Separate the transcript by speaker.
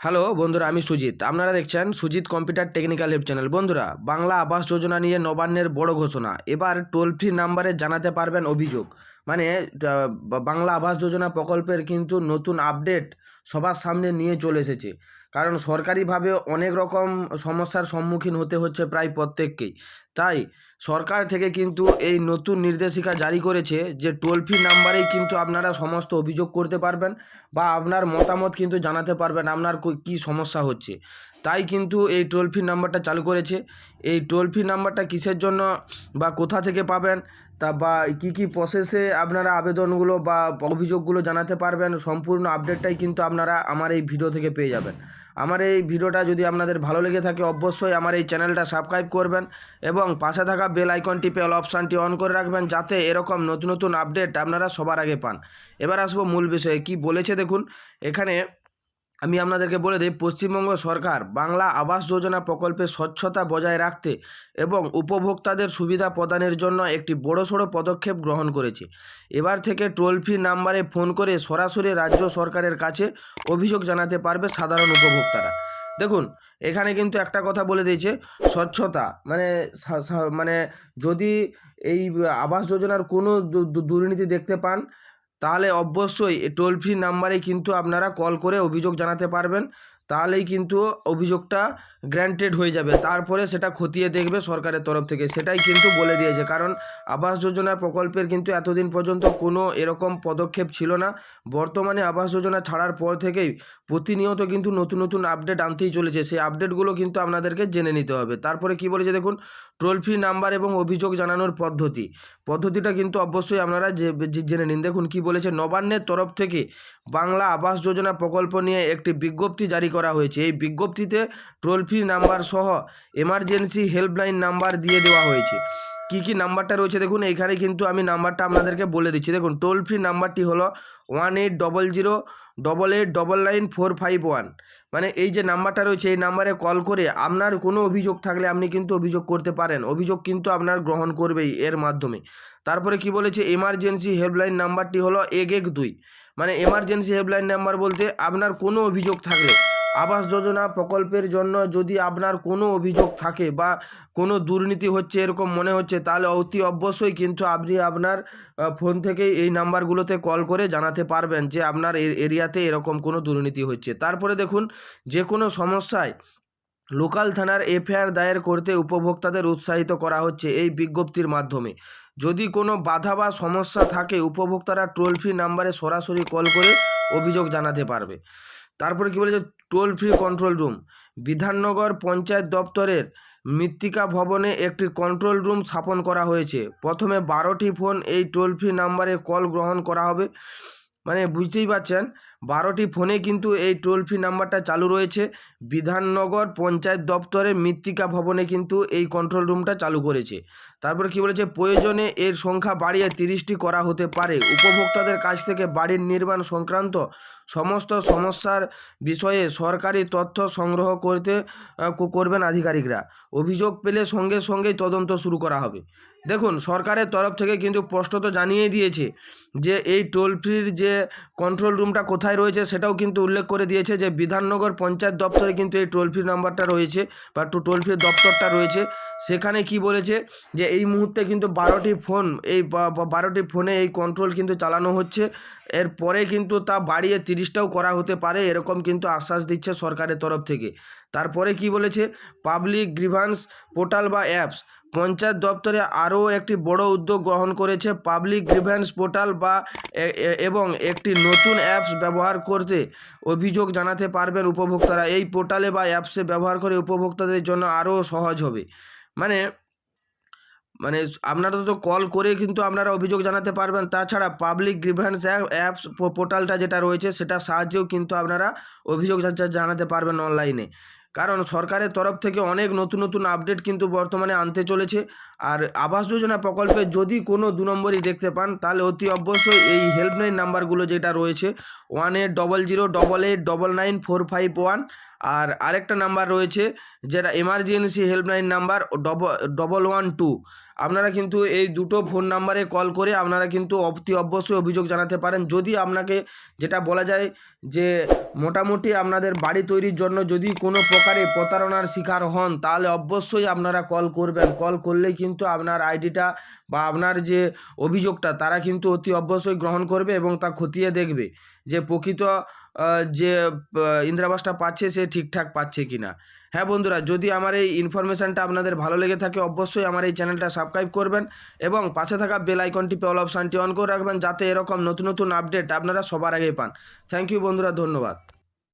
Speaker 1: Hello বন্ধুরা, আমি সুজিত। আপনারা দেখছেন Sujit computer technical help channel. বন্ধুরা, বাংলা আবাস যোজনা নিয়ে নবান্নের বড় ঘোষণা। এবার টোল ফ্রি নাম্বারে জানাতে পারবেন অভিযোগ। মানে বাংলা আবাস যোজনা প্রকল্পের কিন্তু নতুন আপডেট সবার সামনে নিয়ে চলে এসেছে। কারণ সরকারিভাবে অনেক রকম সমস্যার সম্মুখীন হতে হচ্ছে প্রায় প্রত্যেককেই। তাই সরকার থেকে কিন্তু এই নতুন নির্দেশিকা জারি করেছে যে টোল ফ্রি নাম্বারেই কিন্তু আপনারা সমস্ত অভিযোগ করতে পারবেন বা আপনার মতামত কিন্তু জানাতে পারবেন আপনার কী সমস্যা হচ্ছে। তাই কিন্তু এই টোল ফ্রি নাম্বারটা চালু করেছে। এই টোল ফ্রি নাম্বারটা কিসের জন্য বা কোথা থেকে পাবেন, তা বা কী প্রসেসে আপনারা আবেদনগুলো বা অভিযোগগুলো জানাতে পারবেন, সম্পূর্ণ আপডেটটাই কিন্তু আপনারা আমার এই ভিডিও থেকে পেয়ে যাবেন। আমার এই ভিডিওটা যদি আপনাদের ভালো লেগে থাকে অবশ্যই আমার এই চ্যানেলটা সাবস্ক্রাইব করবেন এবং পাশে থাকা বেল আইকন টিপে অল অপশানটি অন করে রাখবেন, যাতে এরকম নতুন নতুন আপডেট আপনারা সবার আগে পান। এবার আসবো মূল বিষয়ে। কি বলেছে দেখুন এখানে। আমি আপনাদেরকে বলে দিই, পশ্চিমবঙ্গ সরকার বাংলা আবাস যোজনা প্রকল্পে স্বচ্ছতা বজায় রাখতে এবং উপভোক্তাদের সুবিধা প্রদানের জন্য একটি বড়সড় পদক্ষেপ গ্রহণ করেছে। এবার থেকে টোল ফ্রি নাম্বারে ফোন করে সরাসরি রাজ্য সরকারের কাছে অভিযোগ জানাতে পারবে সাধারণ উপভোক্তারা। দেখুন এখানে কিন্তু একটা কথা বলে দিয়েছে, স্বচ্ছতা মানে মানে যদি এই আবাস যোজনার কোনো দুর্নীতি দেখতে পান, তাহলে অবশ্যই টোল ফ্রি নাম্বারে কিন্তু আপনারা কল করে অভিযোগ জানাতে পারবেন। তাহলেই কিন্তু অভিযোগটা গ্র্যান্টেড হয়ে যাবে, তারপরে সেটা খতিয়ে দেখবে সরকারের তরফ থেকে। সেটাই কিন্তু বলে দিয়েছে। কারণ আবাস যোজনা প্রকল্পের কিন্তু এতদিন পর্যন্ত কোনো এরকম পদক্ষেপ ছিল না। বর্তমানে আবাস যোজনা ছাড়ার পর থেকেই প্রতিনিয়ত কিন্তু নতুন নতুন আপডেট আনতেই চলেছে। সেই আপডেটগুলো কিন্তু আপনাদেরকে জেনে নিতে হবে। তারপরে কি বলেছে দেখুন, টোল ফ্রি নাম্বার এবং অভিযোগ জানানোর পদ্ধতিটা কিন্তু অবশ্যই আপনারা জেনে নিন। দেখুন কি বলেছে, নবান্নের তরফ থেকে বাংলা আবাস যোজনা প্রকল্প নিয়ে একটি বিজ্ঞপ্তি জারি করা হয়েছে। এই বিজ্ঞপ্তিতে টোল ফ্রি নাম্বার সহ এমার্জেন্সি হেল্পলাইন নাম্বার দিয়ে দেওয়া হয়েছে। কি নাম্বারটা রয়েছে দেখুন, এইখানে কিন্তু আমি নাম্বারটা আপনাদেরকে বলে দিচ্ছি। দেখুন টোল ফ্রি নাম্বারটি হলো 180088999451। মানে এই যে নাম্বারটা রয়েছে, এই নাম্বারে কল করে আপনার কোনো অভিযোগ থাকলে আপনি কিন্তু অভিযোগ করতে পারেন। অভিযোগ কিন্তু আপনার গ্রহণ করবেই এর মাধ্যমে। তারপরে কি বলেছে, এমার্জেন্সি হেল্পলাইন নাম্বারটি হলো 112। মানে এমার্জেন্সি হেল্পলাইন নাম্বার বলতে আপনার কোনো অভিযোগ থাকলে, আবাস যোজনা প্রকল্পের জন্য যদি আপনার কোনো অভিযোগ থাকে বা কোনো দুর্নীতি হচ্ছে এরকম মনে হচ্ছে, তাহলে অতি অবশ্যই কিন্তু আপনি আপনার ফোন থেকেই এই নাম্বারগুলোতে কল করে জানাতে পারবেন যে আপনার এরিয়াতে এরকম কোনো দুর্নীতি হচ্ছে। তারপরে দেখুন, যে কোনো সমস্যায় লোকাল থানার এফআইআর দায়ের করতে উপভোক্তাদের উৎসাহিত করা হচ্ছে এই বিজ্ঞপ্তির মাধ্যমে। যদি কোনো বাধা বা সমস্যা থাকে, উপভোক্তারা টোল ফ্রি নাম্বারে সরাসরি কল করে অভিযোগ জানাতে পারবে। তারপরে কী বলেছে, toll free control room. Bidhannagar panchayat দপ্তরের মৃত্তিকা ভবনে একটি কন্ট্রোল রুম স্থাপন করা হয়েছে। প্রথমে 12টি ফোন এই টোল ফ্রি নাম্বারে কল গ্রহণ করা হবে। মানে বুঝতেই পারছেন, 12টি ফোনে কিন্তু এই টোল ফ্রি নাম্বারটা চালু রয়েছে। বিধাননগর পঞ্চায়েত দপ্তরের মৃত্তিকা ভবনে কিন্তু এই কন্ট্রোল রুমটা চালু করেছে। তারপরে কি বলেছে, প্রয়োজনে এর সংখ্যা বাড়িয়ে 30টি করা হতে পারে। উপভোক্তাদের কাছ থেকে বাড়ির নির্মাণ সংক্রান্ত সমস্ত সমস্যার বিষয়ে সরকারি তথ্য সংগ্রহ করবেন আধিকারিকরা। অভিযোগ পেলে সঙ্গে সঙ্গেই তদন্ত শুরু করা হবে। দেখুন সরকারের তরফ থেকে কিন্তু স্পষ্টত জানিয়ে দিয়েছে যে এই টোল ফ্রির যে কন্ট্রোল রুমটা কোথায় রয়েছে সেটাও কিন্তু উল্লেখ করে দিয়েছে যে বিধাননগর পঞ্চায়েত দপ্তরে কিন্তু এই টোল ফ্রি নাম্বারটা রয়েছে বা টোল ফ্রি দপ্তরটা রয়েছে। সেখানে কি বলেছে যে এই মুহূর্তে কিন্তু 12টি ফোন, এই 12টি ফোনে এই কন্ট্রোল কিন্তু চালানো হচ্ছে। এরপরে কিন্তু তা বাড়িয়ে 30টাও করা হতে পারে, এরকম কিন্তু আশ্বাস দিচ্ছে সরকারের তরফ থেকে। তারপরে কি বলেছে, পাবলিক গ্রিভান্স পোর্টাল বা অ্যাপস। পঞ্চায়েত দপ্তরে আরও একটি বড় উদ্যোগ গ্রহণ করেছে, পাবলিক গ্রিভেন্স পোর্টাল বা এবং একটি নতুন অ্যাপস ব্যবহার করতে অভিযোগ জানাতে পারবেন উপভোক্তারা। এই পোর্টালে বা অ্যাপসে ব্যবহার করে উপভোক্তাদের জন্য আরও সহজ হবে। মানে মানে আপনারা তো কল করে কিন্তু আপনারা অভিযোগ জানাতে পারবেন। তাছাড়া পাবলিক গ্রিভেন্স অ্যাপস পোর্টালটা যেটা রয়েছে সেটার সাহায্যেও কিন্তু আপনারা অভিযোগ জানাতে পারবেন অনলাইনে। কারণ সরকারের তরফ থেকে অনেক নতুন নতুন আপডেট কিন্তু বর্তমানে আনতে চলেছে। আর আবাস যোজনা প্রকল্পে যদি কোনো 2 নম্বরই দেখতে পান, তাহলে অতি অবশ্যই এই হেল্পলাইন নাম্বারগুলো যেটা রয়েছে 180088999451 আর আরেকটা নাম্বার রয়েছে যেটা এমার্জেন্সি হেল্পলাইন নাম্বার 112। আপনারা কিন্তু এই দুটো ফোন নাম্বারে কল করে আপনারা কিন্তু অতি অবশ্যই অভিযোগ জানাতে পারেন। যদি আপনাকে যেটা বলা যায় যে মোটামুটি আপনাদের বাড়ি তৈরির জন্য যদি কোনো প্রকারে প্রতারণার শিকার হন, তাহলে অবশ্যই আপনারা কল করবেন। কল করলেই কিন্তু আপনার আইডিটা বা আপনার যে অভিযোগটা তারা কিন্তু অতি অবশ্যই গ্রহণ করবে এবং তা খতিয়ে দেখবে যে প্রকৃত যে ইন্দিরা আবাসটা পাচ্ছে সে ঠিকঠাক পাচ্ছে কি না। হ্যাঁ বন্ধুরা, যদি আমার এই ইনফরমেশানটা আপনাদের ভালো লেগে থাকে অবশ্যই আমার এই চ্যানেলটা সাবস্ক্রাইব করবেন এবং পাশে থাকা বেল আইকনটি অল অপশানটি অন করে রাখবেন, যাতে এরকম নতুন নতুন আপডেট আপনারা সবার আগে পান। থ্যাংক ইউ বন্ধুরা, ধন্যবাদ।